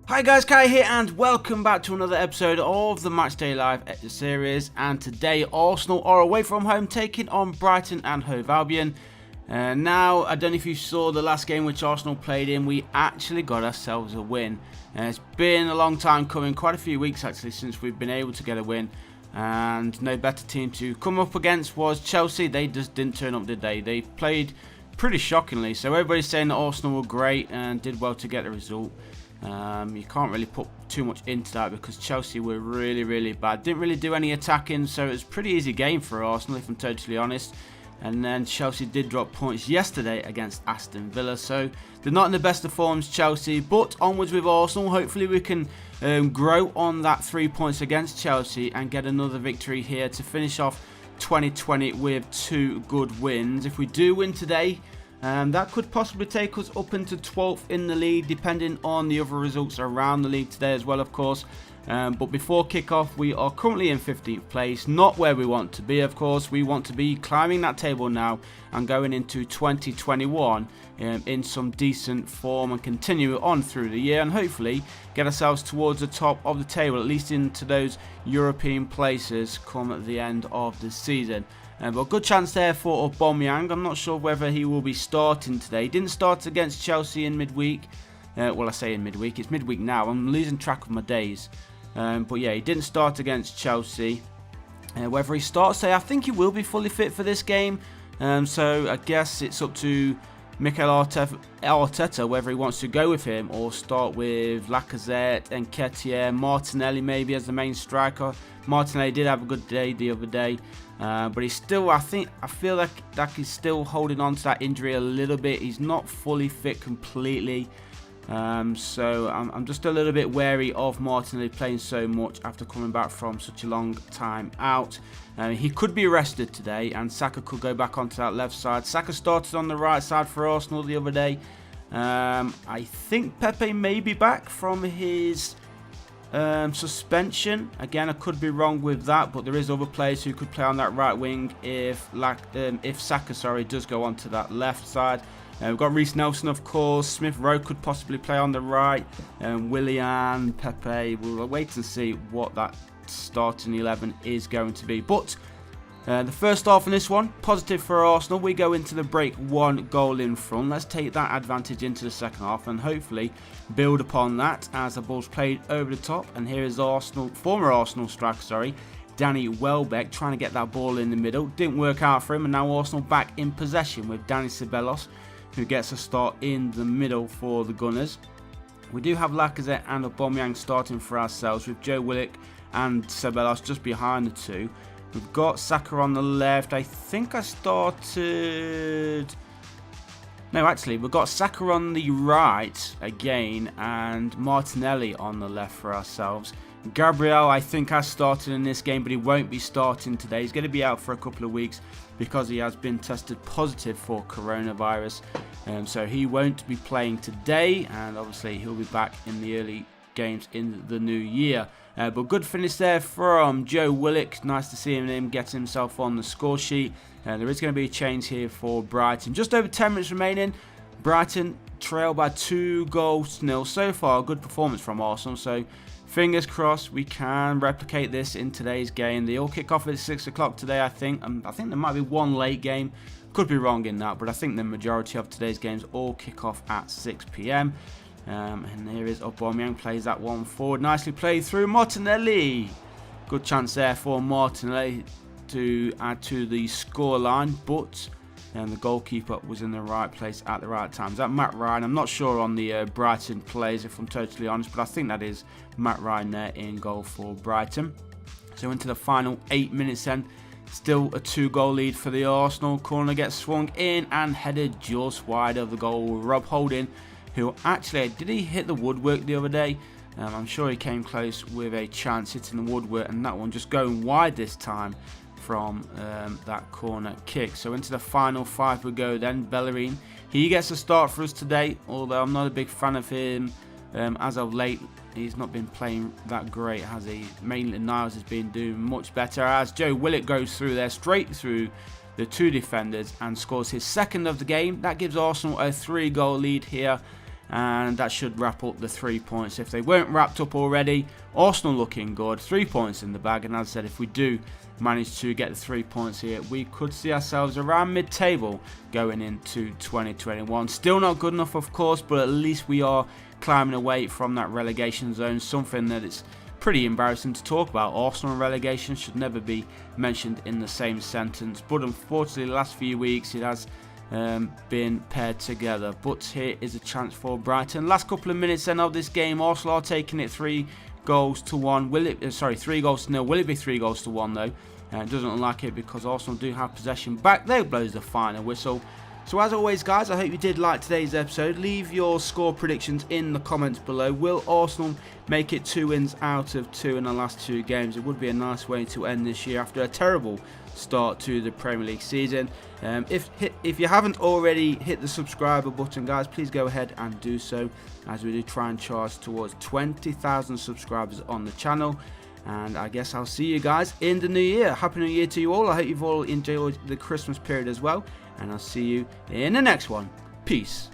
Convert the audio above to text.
Hi guys, Kai here and welcome back to another episode of the Matchday Live series. And today Arsenal are away from home taking on Brighton and Hove Albion. Now, I don't know if you saw the last game which Arsenal played in, we actually got ourselves a win. It's been a long time coming, quite a few weeks actually since we've been able to get a win. And no better team to come up against was Chelsea. They just didn't turn up, did they? They played pretty shockingly. So everybody's saying that Arsenal were great and did well to get the result. You can't really put too much into that because Chelsea were really bad. Didn't really do any attacking, so it was a pretty easy game for Arsenal, if I'm totally honest. And then Chelsea did drop points yesterday against Aston Villa, so they're not in the best of forms, Chelsea. But onwards with Arsenal, hopefully we can grow on that 3 points against Chelsea and get another victory here to finish off 2020 with 2 good wins. If we do win today, that could possibly take us up into 12th in the league, depending on the other results around the league today as well, of course. But before kick-off, we are currently in 15th place, not where we want to be, of course. We want to be climbing that table now and going into 2021 in some decent form and continue on through the year and hopefully get ourselves towards the top of the table, at least into those European places come at the end of the season. But a good chance there for Aubameyang. I'm not sure whether he will be starting today. He didn't start against Chelsea in midweek. Well, I say in midweek. It's midweek now. I'm losing track of my days. But yeah, he didn't start against Chelsea. Whether he starts today, I think he will be fully fit for this game. So I guess it's up to Mikel Arteta whether he wants to go with him or start with Lacazette, Nketiah, Martinelli maybe as the main striker. Martinelli did have a good day the other day. But he's still, I feel like he's still holding on to that injury a little bit. He's not fully fit completely. So I'm just a little bit wary of Martinelli playing so much after coming back from such a long time out. He could be rested today and Saka could go back onto that left side. Saka started on the right side for Arsenal the other day. I think Pepe may be back from his suspension. Again, I could be wrong with that, but there is other players who could play on that right wing if Saka does go onto that left side. We've got Reece Nelson, of course. Smith Rowe could possibly play on the right. Willian, Pepe. We'll wait and see what that starting 11 is going to be. But the first half in this one, positive for Arsenal. We go into the break 1 goal in front. Let's take that advantage into the second half and hopefully build upon that as the ball's played over the top. And here is former Arsenal striker, Danny Welbeck, trying to get that ball in the middle. Didn't work out for him, and now Arsenal back in possession with Dani Ceballos, who gets a start in the middle for the Gunners. We do have Lacazette and Aubameyang starting for ourselves with Joe Willock and Ceballos just behind the two. We've got Saka on the left. I think I started... No, actually, we've got Saka on the right again and Martinelli on the left for ourselves. Gabriel, I think, has started in this game, but he won't be starting today. He's going to be out for a couple of weeks because he has been tested positive for coronavirus. So he won't be playing today, and obviously he'll be back in the early games in the new year. But good finish there from Joe Willock. Nice to see him get himself on the score sheet. There is going to be a change here for Brighton. Just over 10 minutes remaining. Brighton trail by 2-0. So far, a good performance from Arsenal. So fingers crossed we can replicate this in today's game. They all kick off at 6 o'clock today, I think. I think there might be one late game. Could be wrong in that, but I think the majority of today's games all kick off at 6 PM. And here is Aubameyang, plays that one forward. Nicely played through Martinelli. Good chance there for Martinelli to add to the scoreline, but the goalkeeper was in the right place at the right time. Is that Matt Ryan? I'm not sure on the Brighton players, if I'm totally honest, but I think that is Matt Ryan there in goal for Brighton. So into the final 8 minutes then. Still a 2-goal lead for the Arsenal. Corner gets swung in and headed just wide of the goal. Rob Holding, who actually, did he hit the woodwork the other day? I'm sure he came close with a chance hitting the woodwork, and that one just going wide this time from that corner kick. So into the final 5 we go then. Bellerin, he gets a start for us today, although I'm not a big fan of him as of late. He's not been playing that great, has he? Mainly Niles has been doing much better, as Joe Willock goes through there, straight through the 2 defenders and scores his second of the game. That gives Arsenal a 3-goal lead here. and that should wrap up the 3 points if they weren't wrapped up already. Arsenal looking good, 3 points in the bag, and as I said, if we do manage to get the 3 points here, we could see ourselves around mid-table going into 2021. Still not good enough, of course, but at least we are climbing away from that relegation zone, something that it's pretty embarrassing to talk about. Arsenal and relegation should never be mentioned in the same sentence, but unfortunately the last few weeks it has been paired together. But here is a chance for Brighton. Last couple of minutes then of this game, Arsenal are taking it 3 goals to 1. Will it 3 goals to 0? Will it be 3 goals to 1 though? It doesn't look like it, because Arsenal do have possession back. There blows the final whistle. So as always guys, I hope you did like today's episode. Leave your score predictions in the comments below. Will Arsenal make it 2 wins out of 2 in the last 2 games? It would be a nice way to end this year after a terrible start to the Premier League season. If you haven't already hit the subscriber button guys, please go ahead and do so, as we do try and charge towards 20,000 subscribers on the channel. And I guess I'll see you guys in the new year. Happy New Year to you all. I hope you've all enjoyed the Christmas period as well, and I'll see you in the next one. Peace.